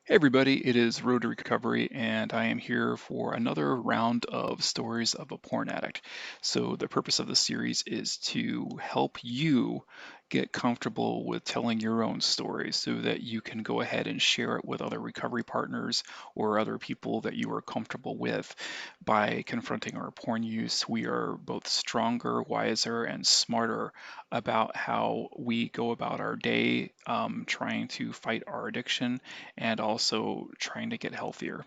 Hey everybody, it is Road to Recovery, and I am here for another round of stories of a porn addict. So, the purpose of the series is to help you get comfortable with telling your own story so that you can go ahead and share it with other recovery partners or other people that you are comfortable with. By confronting our porn use, we are both stronger, wiser, and smarter about how we go about our day trying to fight our addiction and also trying to get healthier.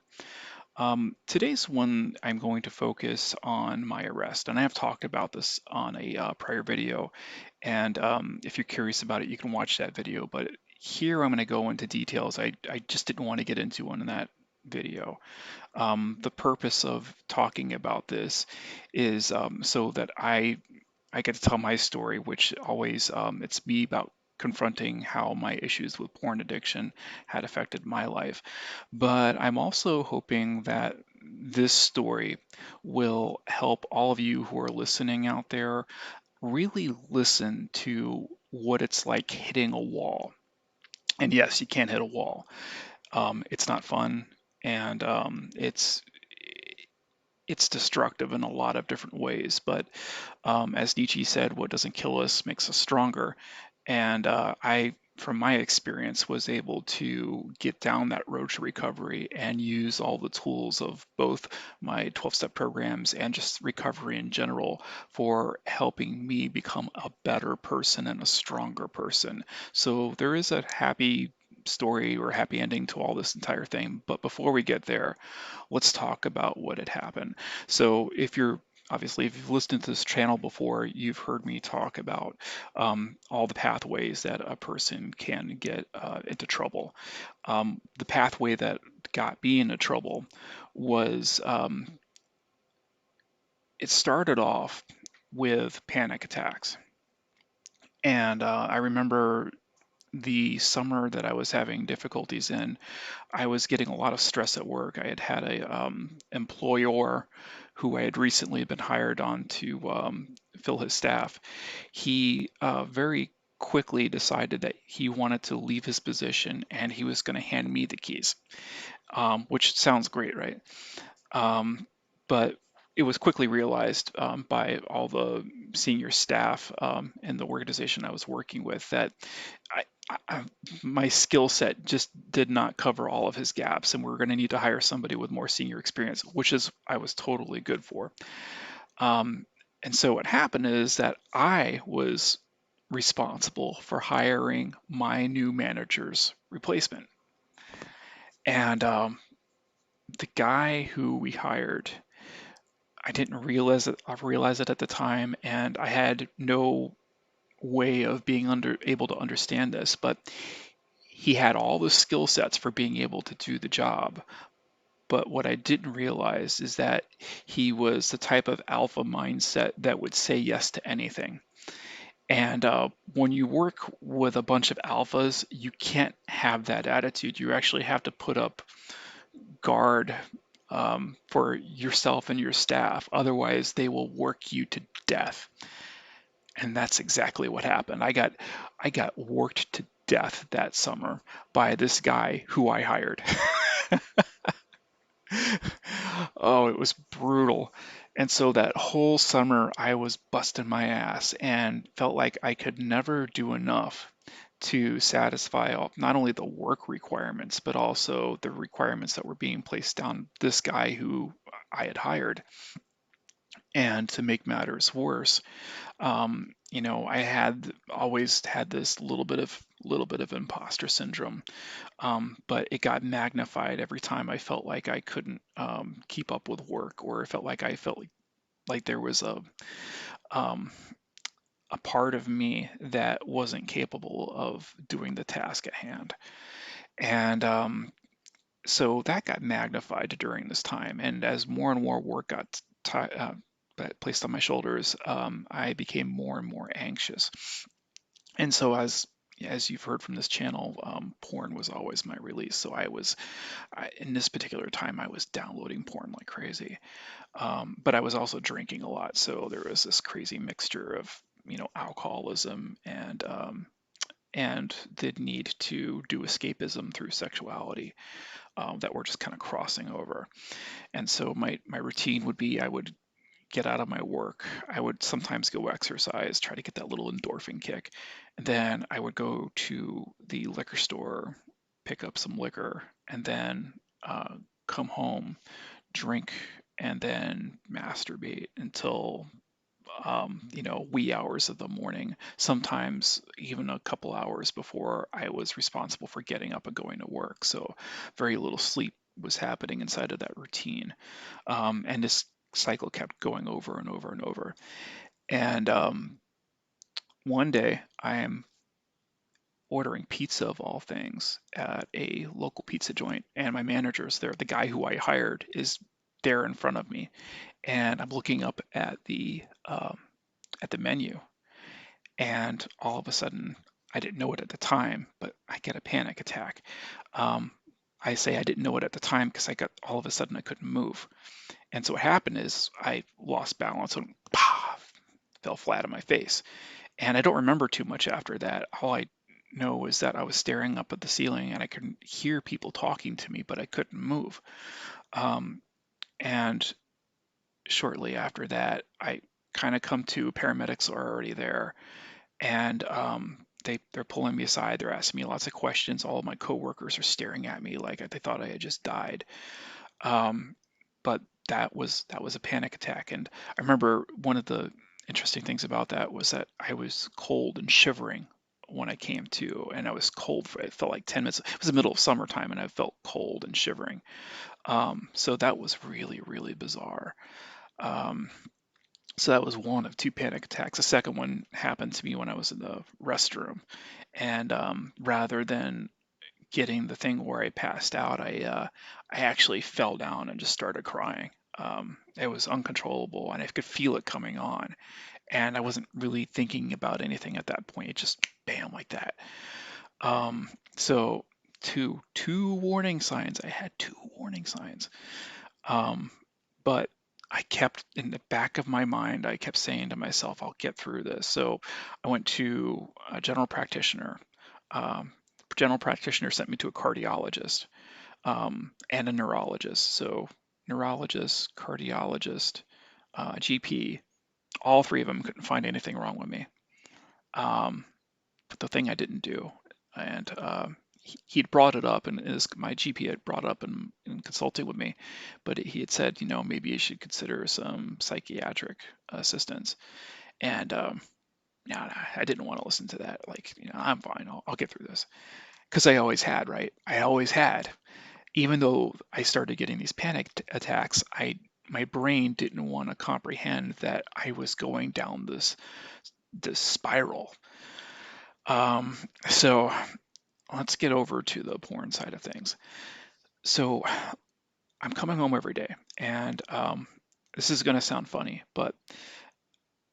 Today's one, I'm going to focus on my arrest, and I have talked about this on a prior video. And if you're curious about it, you can watch that video. But here I'm going to go into details I just didn't want to get into in that video. The purpose of talking about this is so that I get to tell my story, which always it's me about confronting how my issues with porn addiction had affected my life. But I'm also hoping that this story will help all of you who are listening out there really listen to what it's like hitting a wall. And yes, you can't hit a wall. It's not fun, and it's destructive in a lot of different ways. But as Nietzsche said, what doesn't kill us makes us stronger. And from my experience, was able to get down that road to recovery and use all the tools of both my 12-step programs and just recovery in general for helping me become a better person and a stronger person. So there is a happy story or happy ending to all this entire thing. But before we get there, let's talk about what had happened. So if you've listened to this channel before, you've heard me talk about all the pathways that a person can get into trouble. The pathway that got me into trouble was it started off with panic attacks. And I remember the summer that I was having difficulties in, I was getting a lot of stress at work. I had had a employer who I had recently been hired on to fill his staff. He very quickly decided that he wanted to leave his position and he was going to hand me the keys, which sounds great, right? But it was quickly realized by all the senior staff in the organization I was working with that I, I, my skill set just did not cover all of his gaps, and we are going to need to hire somebody with more senior experience, which is I was totally good for. Um, and so what happened is that I was responsible for hiring my new manager's replacement. And the guy who we hired, I didn't realize it at the time, and I had no way of being able to understand this, but he had all the skill sets for being able to do the job. But what I didn't realize is that he was the type of alpha mindset that would say yes to anything. And when you work with a bunch of alphas, you can't have that attitude. You actually have to put up guard for yourself and your staff. Otherwise, they will work you to death. And that's exactly what happened. I got worked to death that summer by this guy who I hired. Oh, it was brutal. And so that whole summer I was busting my ass and felt like I could never do enough to satisfy not only the work requirements, but also the requirements that were being placed on this guy who I had hired. And to make matters worse, I had always had this little bit of imposter syndrome, but it got magnified every time I felt like I couldn't keep up with work, or I felt like there was um, a part of me that wasn't capable of doing the task at hand, and so that got magnified during this time. And as more and more work placed on my shoulders, I became more and more anxious. And so as you've heard from this channel, porn was always my release. So in this particular time, I was downloading porn like crazy. But I was also drinking a lot. So there was this crazy mixture of, alcoholism and the need to do escapism through sexuality, that were just kind of crossing over. And so my routine would be I would get out of my work. I would sometimes go exercise, try to get that little endorphin kick. And then I would go to the liquor store, pick up some liquor, and then come home, drink, and then masturbate until wee hours of the morning, sometimes even a couple hours before I was responsible for getting up and going to work. So very little sleep was happening inside of that routine. And this cycle kept going over and over and over. And one day I am ordering pizza of all things at a local pizza joint, and my manager's there. The guy who I hired is there in front of me, and I'm looking up at the menu, and all of a sudden, I didn't know it at the time, but I get a panic attack. Um, I say I didn't know it at the time because I got all of a sudden I couldn't move. And so what happened is I lost balance and fell flat on my face. And I don't remember too much after that. All I know is that I was staring up at the ceiling and I could hear people talking to me, but I couldn't move. Um, and shortly after that, I kind of come to, paramedics are already there, and they're pulling me aside. They're asking me lots of questions. All of my coworkers are staring at me like they thought I had just died. Um, but that was a panic attack, and I remember one of the interesting things about that was that I was cold and shivering when I came to, and I was cold for it felt like 10 minutes. It was the middle of summertime, and I felt cold and shivering. So that was really, really bizarre. Um, so that was one of two panic attacks. The second one happened to me when I was in the restroom, and rather than getting the thing where I passed out, I actually fell down and just started crying. It was uncontrollable, and I could feel it coming on. And I wasn't really thinking about anything at that point. It just bam like that. So two warning signs. I had two warning signs. Um, but I kept in the back of my mind, I kept saying to myself, I'll get through this. So I went to a general practitioner. Um, General practitioner sent me to a cardiologist, and a neurologist. So neurologist, cardiologist, GP, all three of them couldn't find anything wrong with me. Um, but the thing I didn't do, and he'd brought it up, and my GP had brought it up and consulted with me, but he had said, maybe you should consider some psychiatric assistance. And no, I didn't want to listen to that. Like, I'm fine. I'll get through this. Because I always had, right? I always had. Even though I started getting these panic attacks, my brain didn't want to comprehend that I was going down this spiral. Um, so let's get over to the porn side of things. So I'm coming home every day, and this is going to sound funny, but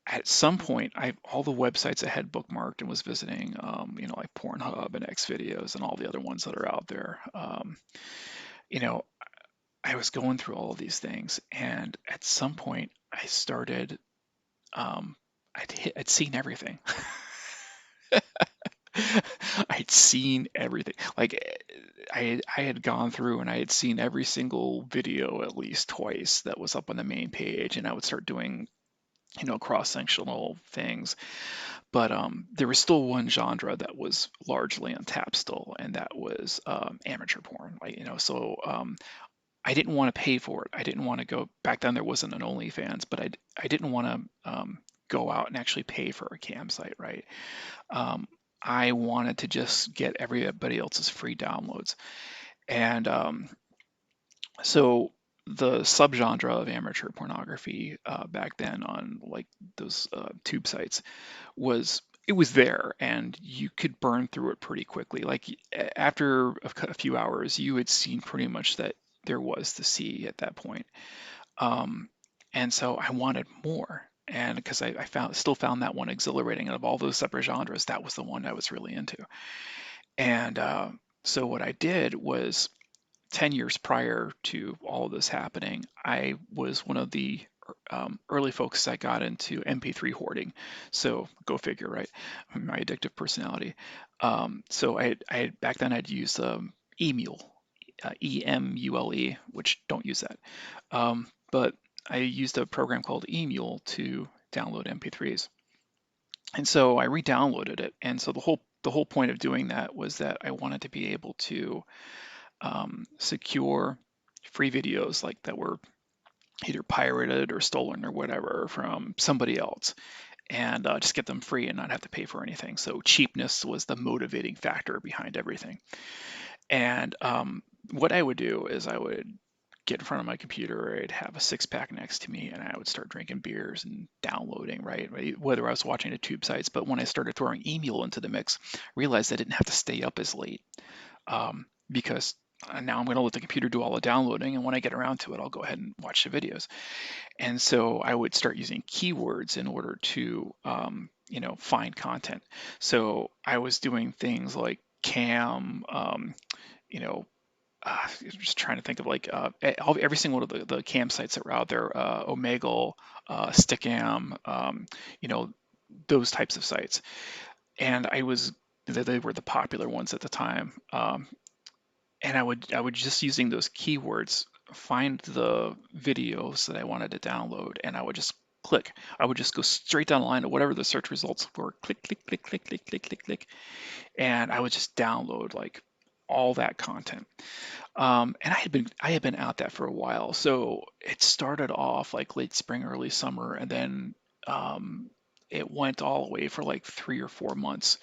at some point, all the websites I had bookmarked and was visiting, like Pornhub and Xvideos and all the other ones that are out there. You know, I was going through all of these things, and at some point, I started. I'd seen everything. I'd seen everything. Like I had gone through and I had seen every single video at least twice that was up on the main page, and I would start doing cross-sectional things. But there was still one genre that was largely untapped still, and that was amateur porn. Like so I didn't want to pay for it. I didn't want to go back then. There wasn't an OnlyFans, but I didn't want to go out and actually pay for a cam site, right? Um, I wanted to just get everybody else's free downloads. And so the subgenre of amateur pornography back then on like those tube sites was there, and you could burn through it pretty quickly. Like after a few hours, you had seen pretty much that there was to see at that point. Um, and so I wanted more, and because I still found that one exhilarating, and of all those separate genres, that was the one I was really into. And so what I did was 10 years prior to all of this happening, I was one of the early folks that got into MP3 hoarding. So go figure, right? My addictive personality. So back then I'd use Emule, Emule, which don't use that. But I used a program called Emule to download MP3s. And so I re-downloaded it. And so the whole point of doing that was that I wanted to be able to secure free videos like that were either pirated or stolen or whatever from somebody else, and just get them free and not have to pay for anything. So cheapness was the motivating factor behind everything. And what I would do is I would get in front of my computer, I'd have a six-pack next to me, and I would start drinking beers and downloading, right? Whether I was watching the tube sites, but when I started throwing Emule into the mix, I realized I didn't have to stay up as late, because now I'm going to let the computer do all the downloading, and when I get around to it, I'll go ahead and watch the videos. And so I would start using keywords in order to, find content. So I was doing things like cam, you know, just trying to think of like every single one of the cam sites that were out there, Omegle, Stickam, you know, those types of sites. And they were the popular ones at the time. And I would just using those keywords find the videos that I wanted to download, and I would just click. I would just go straight down the line to whatever the search results were. Click, click, click, click, click, click, click, click, and I would just download like all that content. And I had been at that for a while, so it started off like late spring, early summer, and then it went all the way for like 3 or 4 months.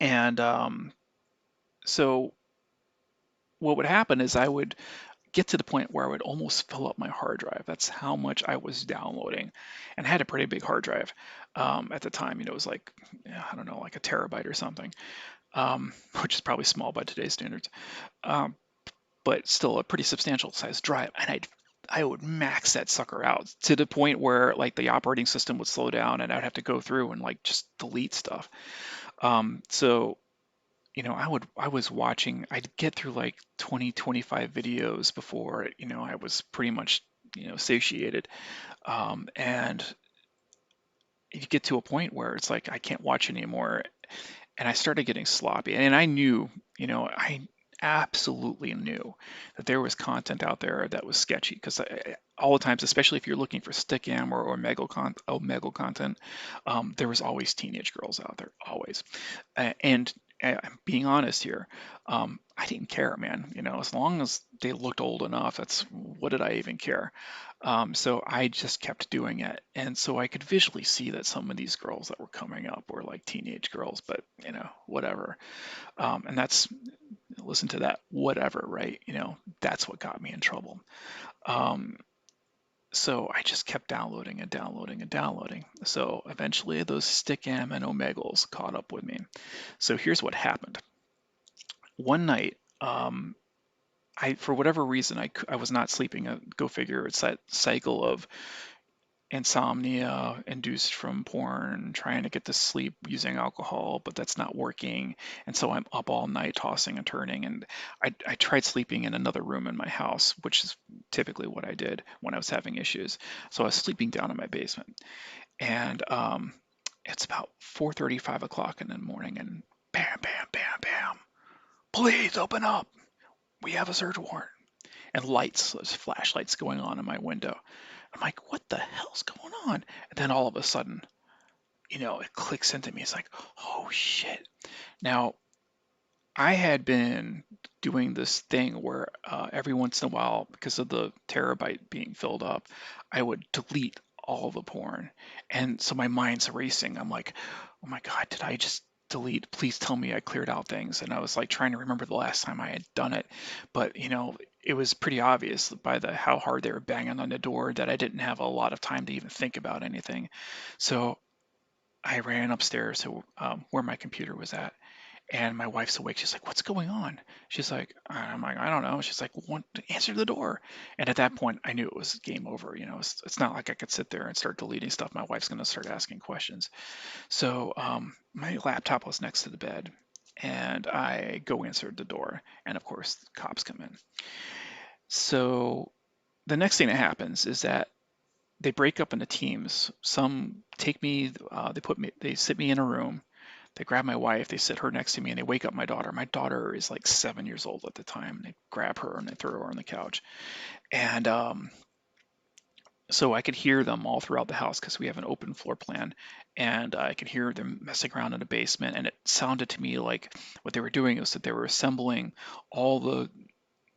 And so what would happen is I would get to the point where I would almost fill up my hard drive. That's how much I was downloading, and I had a pretty big hard drive at the time. It was like, I don't know, like a terabyte or something, which is probably small by today's standards, um, but still a pretty substantial size drive. And I would max that sucker out to the point where like the operating system would slow down, and I'd have to go through and like just delete stuff. So I was watching, I'd get through like 20, 25 videos before, I was pretty much, satiated. And you get to a point where it's like, I can't watch anymore. And I started getting sloppy. And I knew, I absolutely knew that there was content out there that was sketchy, because all the times, especially if you're looking for stickam or Omegle content, there was always teenage girls out there, always. And I'm being honest here, I didn't care, man. As long as they looked old enough, that's what did I even care? So I just kept doing it, and so I could visually see that some of these girls that were coming up were like teenage girls, but whatever. And that's listen to that, whatever, right? That's what got me in trouble. Um, so I just kept downloading and downloading and downloading. So eventually those Stickam and Omegles caught up with me. So here's what happened. One night, for whatever reason, I was not sleeping. Go figure. It's that cycle of insomnia induced from porn, trying to get to sleep using alcohol, but that's not working. And so I'm up all night tossing and turning. And I tried sleeping in another room in my house, which is typically what I did when I was having issues. So I was sleeping down in my basement. And it's about 4:30, 5 o'clock in the morning, and bam, bam, bam, bam. Please open up. We have a search warrant. And lights, there's flashlights going on in my window. I'm like, what the hell's going on? And then all of a sudden, it clicks into me. It's like, oh shit. Now, I had been doing this thing where every once in a while, because of the terabyte being filled up, I would delete all the porn. And so my mind's racing. I'm like, oh my God, did I just delete? Please tell me I cleared out things. And I was like trying to remember the last time I had done it. But, it was pretty obvious by how hard they were banging on the door that I didn't have a lot of time to even think about anything. So I ran upstairs to where my computer was at, and my wife's awake. She's like, "What's going on?" She's like, "I'm like, I don't know." She's like, "Want to answer the door?" And at that point, I knew it was game over. It's not like I could sit there and start deleting stuff. My wife's going to start asking questions. So my laptop was next to the bed, and I go answer the door, and of course, the cops come in. So the next thing that happens is that they break up into teams. Some take me, they sit me in a room. They grab my wife, they sit her next to me, and they wake up my daughter. My daughter is like 7 years old at the time. They grab her and they throw her on the couch. And so I could hear them all throughout the house because we have an open floor plan, and I could hear them messing around in the basement. And it sounded to me like what they were doing is that they were assembling all the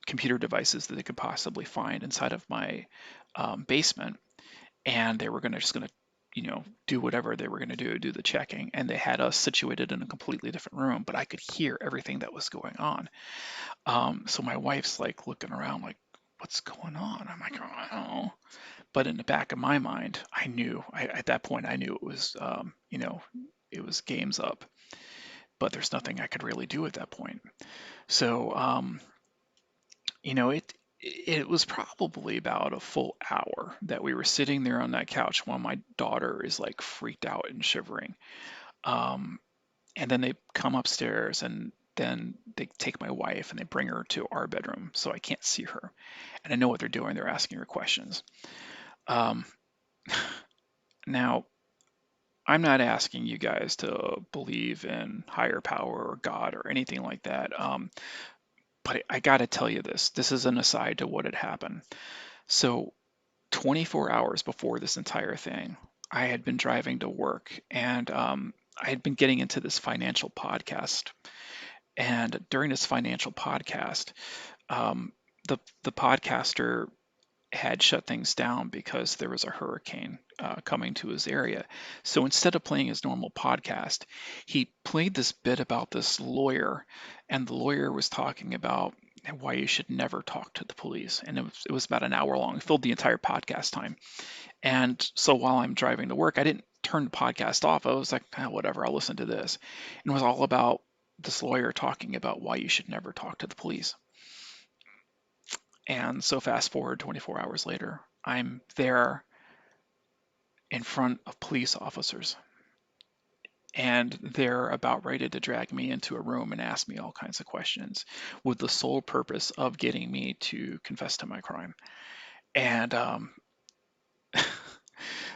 computer devices that they could possibly find inside of my basement, and they were just gonna, do whatever they were gonna do the checking. And they had us situated in a completely different room, but I could hear everything that was going on. So my wife's like looking around, like, "What's going on?" I'm like, "Oh, I don't know." But in the back of my mind, I knew. At that point, I knew it was, it was games up. But there's nothing I could really do at that point. So, it was probably about a full hour that we were sitting there on that couch while my daughter is like freaked out and shivering. Um, and then they come upstairs, and then they take my wife and they bring her to our bedroom so I can't see her. And I know what they're doing. They're asking her questions. Um, Now, I'm not asking you guys to believe in higher power or God or anything like that. But I got to tell you this. This is an aside to what had happened. So 24 hours before this entire thing, I had been driving to work, and I had been getting into this financial podcast. And during this financial podcast, um, the podcaster had shut things down because there was a hurricane coming to his area. So instead of playing his normal podcast, he played this bit about this lawyer, and the lawyer was talking about why you should never talk to the police. And it was about an hour long. It filled the entire podcast time. And so while I'm driving to work, I didn't turn the podcast off. I was like, whatever, I'll listen to this. And it was all about this lawyer talking about why you should never talk to the police. And so fast forward 24 hours later, I'm there in front of police officers, and they're about ready to drag me into a room and ask me all kinds of questions with the sole purpose of getting me to confess to my crime. And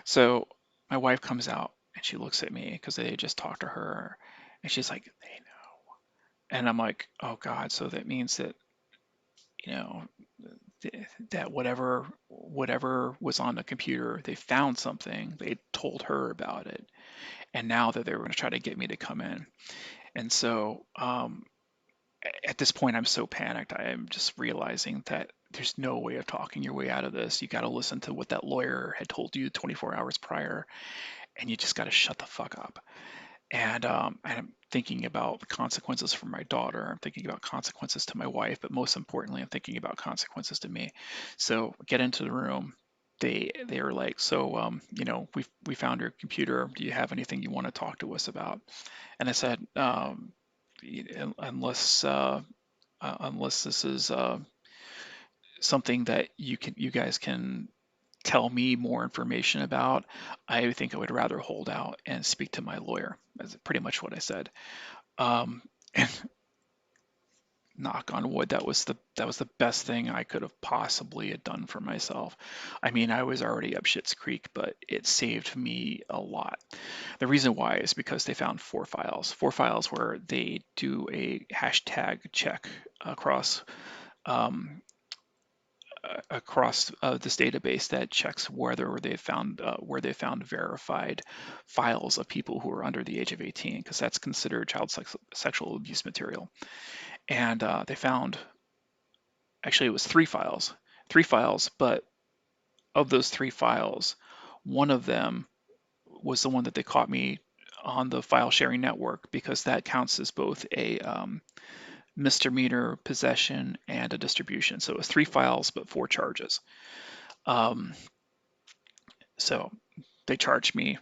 so my wife comes out and she looks at me because they just talked to her, and she's like, "They know." And I'm like, "Oh God, so that means that, you know, that whatever was on the computer, they found something, they told her about it, and now that they were going to try to get me to come in." And so at this point, I'm so panicked. I am just realizing that there's no way of talking your way out of this. You got to listen to what that lawyer had told you 24 hours prior, and you just got to shut the fuck up. And I'm thinking about the consequences for my daughter. I'm thinking about consequences to my wife, but most importantly, I'm thinking about consequences to me. So get into the room. They were like, "So we found your computer. Do you have anything you want to talk to us about?" And I said, "Unless unless this is something that you guys can tell me more information about, I think I would rather hold out and speak to my lawyer." That's pretty much what I said. And knock on wood, that was the best thing I could have possibly had done for myself. I mean, I was already up shit's creek, but it saved me a lot. The reason why is because they found four files where they do a hashtag check across um, this database that checks where they found verified files of people who are under the age of 18, because that's considered sexual abuse material. And they found, actually, it was three files, but of those three files, one of them was the one that they caught me on the file sharing network, because that counts as both a misdemeanor possession and a distribution. So it was three files, but four charges. Um, so they charged me,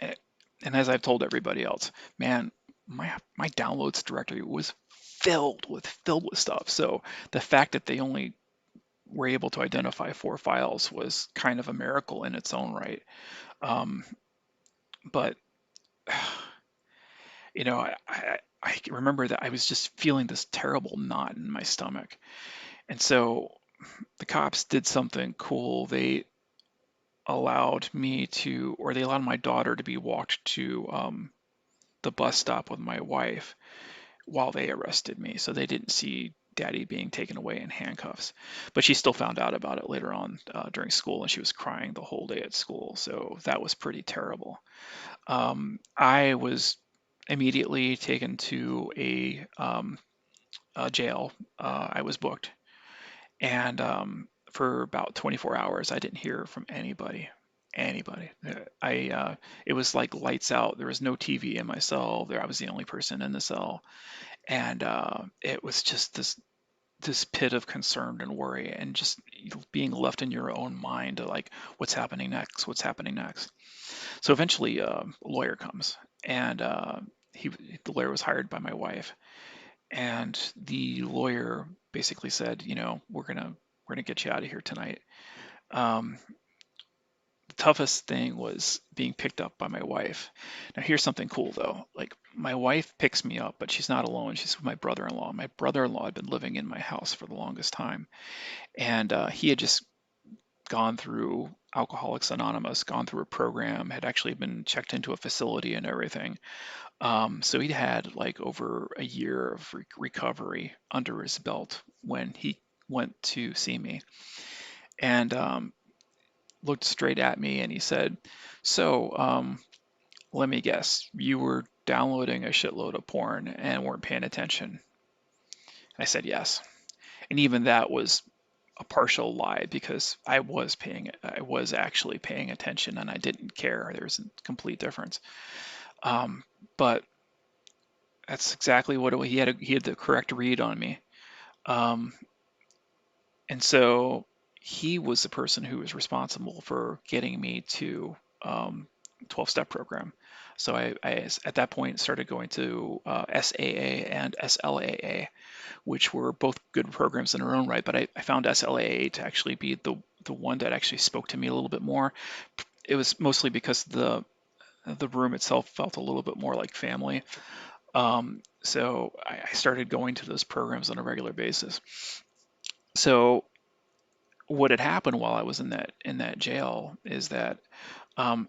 and as I've told everybody else, man, my downloads directory was filled with stuff. So the fact that they only were able to identify four files was kind of a miracle in its own right. Um, but I remember that I was just feeling this terrible knot in my stomach, and so the cops did something cool. They allowed me to, or they allowed my daughter to be walked to the bus stop with my wife while they arrested me. So they didn't see daddy being taken away in handcuffs. But she still found out about it later on during school, and she was crying the whole day at school. So that was pretty terrible. I was immediately taken to a jail. I was booked, and for about 24 hours, I didn't hear from anybody. Anybody. It was like lights out. There was no TV in my cell. I was the only person in the cell, and it was just this pit of concern and worry, and just being left in your own mind to like, what's happening next? What's happening next? So eventually, a lawyer comes, and he the lawyer was hired by my wife, and the lawyer basically said, we're gonna get you out of here tonight. Um, the toughest thing was being picked up by my wife. Now here's something cool though. Like my wife picks me up, but she's not alone. She's with my brother-in-law. My brother-in-law had been living in my house for the longest time, and he had just gone through Alcoholics Anonymous, gone through a program, had actually been checked into a facility and everything. So he had like over a year of recovery under his belt when he went to see me, and looked straight at me and he said, "So, let me guess, you were downloading a shitload of porn and weren't paying attention?" I said yes, and even that was a partial lie because I was actually paying attention and I didn't care. There's a complete difference. Um, but that's exactly what he had the correct read on me. Um, and so he was the person who was responsible for getting me to 12-step program. So at that point started going to SAA and SLAA, which were both good programs in their own right. But I found SLAA to actually be the one that actually spoke to me a little bit more. It was mostly because the room itself felt a little bit more like family. So I started going to those programs on a regular basis. So what had happened while I was in that jail is that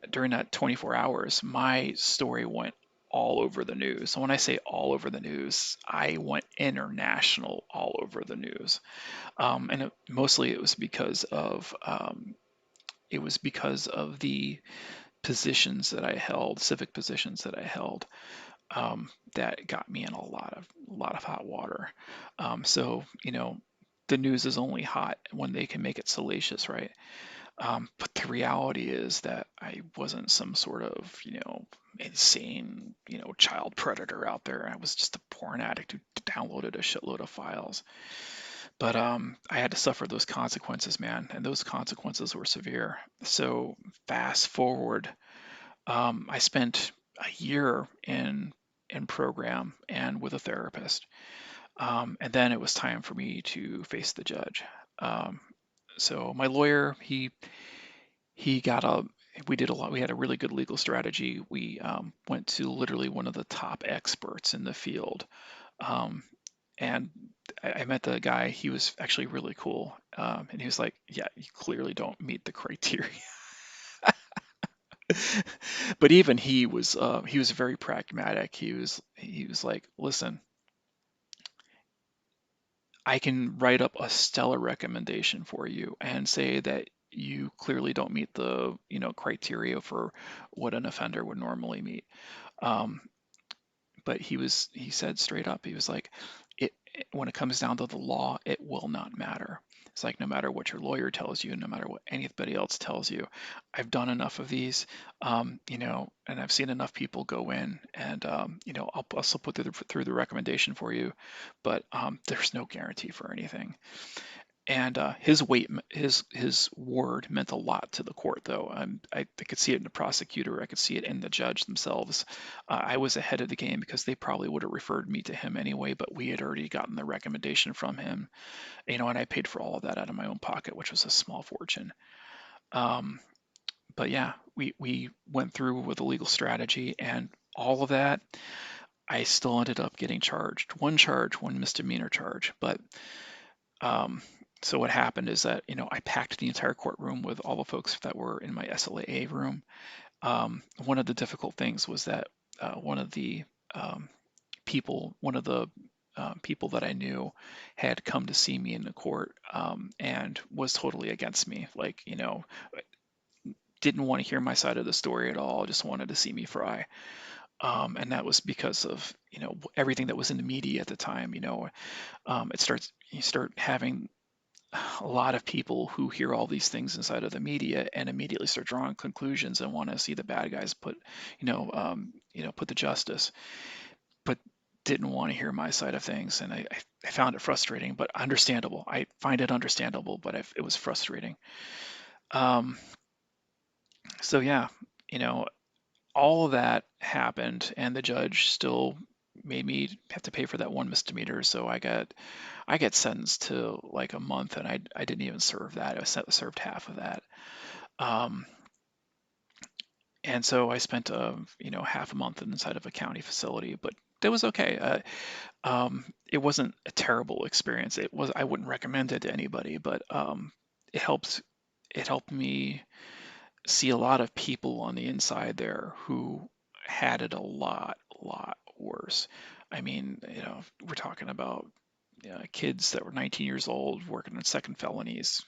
during that 24 hours, my story went all over the news. So when I say all over the news, I went international all over the news, and mostly it was because of the positions that I held, civic positions that I held, that got me in a lot of hot water. So the news is only hot when they can make it salacious, right? But the reality is that I wasn't some sort of, insane, child predator out there. I was just a porn addict who downloaded a shitload of files. But I had to suffer those consequences, man, and those consequences were severe. So fast forward, I spent a year in program and with a therapist, and then it was time for me to face the judge. Um, so my lawyer, he got a we did a lot. We had a really good legal strategy. We went to literally one of the top experts in the field, um, and I met the guy. He was actually really cool, and he was like, "Yeah, you clearly don't meet the criteria." But even he was very pragmatic. He was like, "Listen, I can write up a stellar recommendation for you and say that you clearly don't meet the criteria for what an offender would normally meet." Um, but he said straight up, he was like, when it comes down to the law, it will not matter. It's like no matter what your lawyer tells you, no matter what anybody else tells you, I've done enough of these, and I've seen enough people go in, and I'll also put through the recommendation for you, but there's no guarantee for anything. And his word meant a lot to the court, though. I could see it in the prosecutor. I could see it in the judge themselves. I was ahead of the game because they probably would have referred me to him anyway, but we had already gotten the recommendation from him, and I paid for all of that out of my own pocket, which was a small fortune. Um, but yeah, we went through with a legal strategy and all of that. I still ended up getting charged. One misdemeanor charge, but um, So what happened is that, I packed the entire courtroom with all the folks that were in my SLAA room. One of the difficult things was that one of the um, one of the people that I knew had come to see me in the court, and was totally against me. Like, didn't want to hear my side of the story at all, just wanted to see me fry. And that was because of, everything that was in the media at the time. You start having a lot of people who hear all these things inside of the media and immediately start drawing conclusions and want to see the bad guys put to justice, but didn't want to hear my side of things. And I found it frustrating, but understandable. I find it understandable, but it was frustrating. Um, so yeah, you know, all of that happened, and the judge still made me have to pay for that one misdemeanor. So I got sentenced to like a month, and I didn't even serve that. Served half of that. Um, and so I spent half a month inside of a county facility, but that was okay. It wasn't a terrible experience. I wouldn't recommend it to anybody, but it helped. It helped me see a lot of people on the inside there who had it a lot worse. I mean, we're talking about kids that were 19 years old working on second felonies.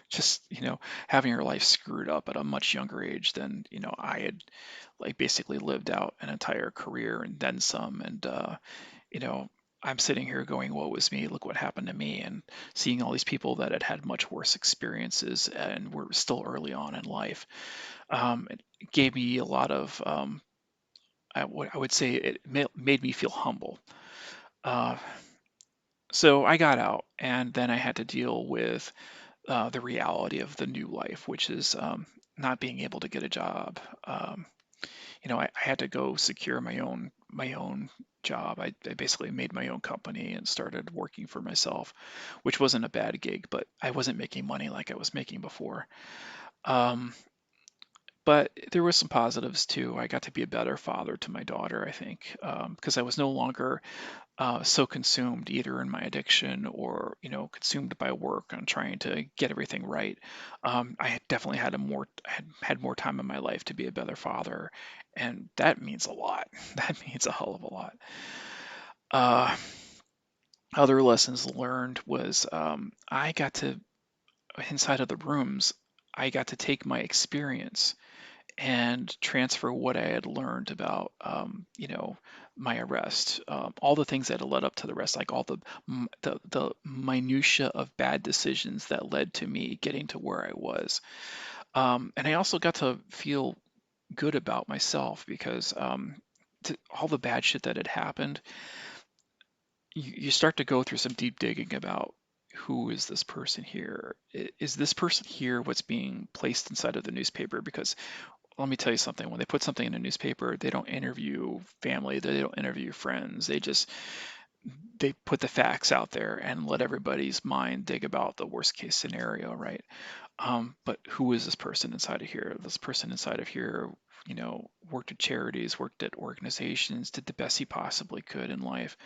Just, having your life screwed up at a much younger age than, I had like basically lived out an entire career and then some. And, you know, I'm sitting here going, woe was me, look what happened to me, and seeing all these people that had had much worse experiences and were still early on in life. It gave me a lot of, I would say it made me feel humble. Uh, so I got out, and then I had to deal with the reality of the new life, which is not being able to get a job. I had to go secure my own job. I basically made my own company and started working for myself, which wasn't a bad gig, but I wasn't making money like I was making before. Um, but there were some positives too. I got to be a better father to my daughter, I think, because I was no longer so consumed either in my addiction or consumed by work on trying to get everything right. Definitely had more time in my life to be a better father, and that means a lot. That means a hell of a lot. uh, Other lessons learned was I got to inside of the rooms, I got to take my experience and transfer what I had learned about, my arrest, all the things that had led up to the arrest, like all the minutia of bad decisions that led to me getting to where I was. And I also got to feel good about myself because all the bad shit that had happened, you start to go through some deep digging about who is this person here? Is this person here what's being placed inside of the newspaper? Because let me tell you something. When they put something in a newspaper, they don't interview family, they don't interview friends. They put the facts out there and let everybody's mind dig about the worst case scenario, right? But who is this person inside of here? This person inside of here, worked at charities, worked at organizations, did the best he possibly could in life.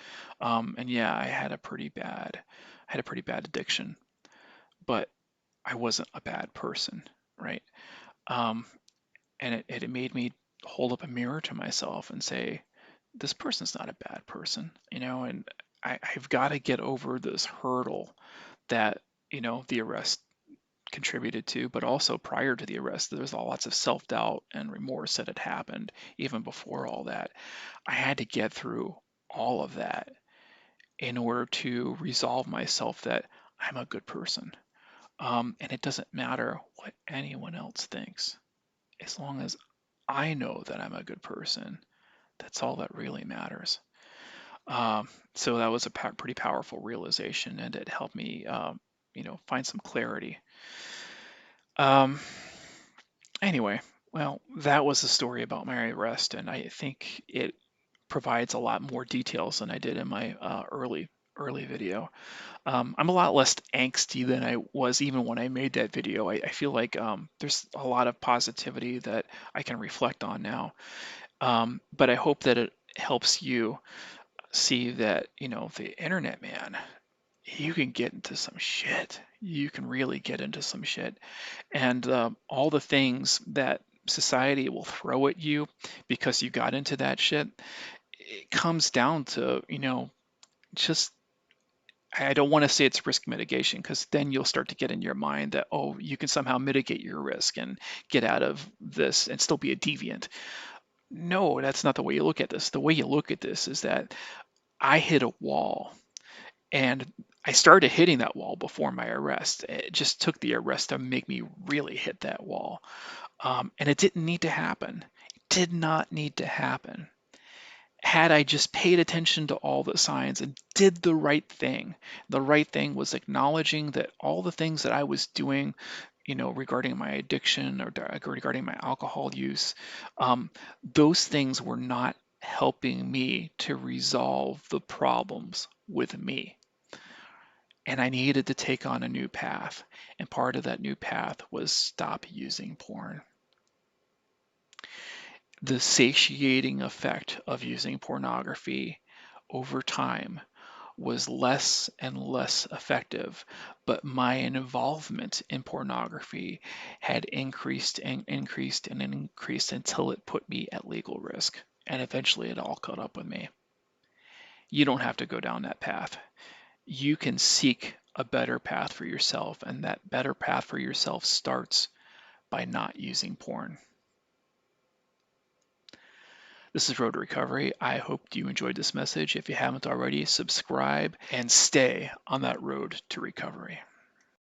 And yeah, I had a pretty bad addiction, but I wasn't a bad person, right? Um, and it made me hold up a mirror to myself and say, this person's not a bad person, and I've got to get over this hurdle that, the arrest contributed to, but also prior to the arrest, there was lots of self-doubt and remorse that had happened even before all that. I had to get through all of that in order to resolve myself that I'm a good person. And it doesn't matter what anyone else thinks. As long as I know that I'm a good person, that's all that really matters. So that was a pretty powerful realization, and it helped me, find some clarity. Um, anyway, well, that was the story about my arrest, and I think it provides a lot more details than I did in my early video. I'm a lot less angsty than I was even when I made that video. I feel like there's a lot of positivity that I can reflect on now. But I hope that it helps you see that, the internet, man, you can get into some shit. You can really get into some shit. And all the things that society will throw at you because you got into that shit, it comes down to, just, I don't want to say it's risk mitigation, because then you'll start to get in your mind that, oh, you can somehow mitigate your risk and get out of this and still be a deviant. No, that's not the way you look at this. The way you look at this is that I hit a wall, and I started hitting that wall before my arrest. It just took the arrest to make me really hit that wall. And it didn't need to happen. It did not need to happen. Had I just paid attention to all the signs and did the right thing was acknowledging that all the things that I was doing, regarding my addiction or regarding my alcohol use, those things were not helping me to resolve the problems with me. And I needed to take on a new path. And part of that new path was stop using porn. The satiating effect of using pornography over time was less and less effective, but my involvement in pornography had increased and increased and increased until it put me at legal risk. And eventually it all caught up with me. You don't have to go down that path. You can seek a better path for yourself, and that better path for yourself starts by not using porn. This is Road to Recovery. I hope you enjoyed this message. If you haven't already, subscribe and stay on that road to recovery.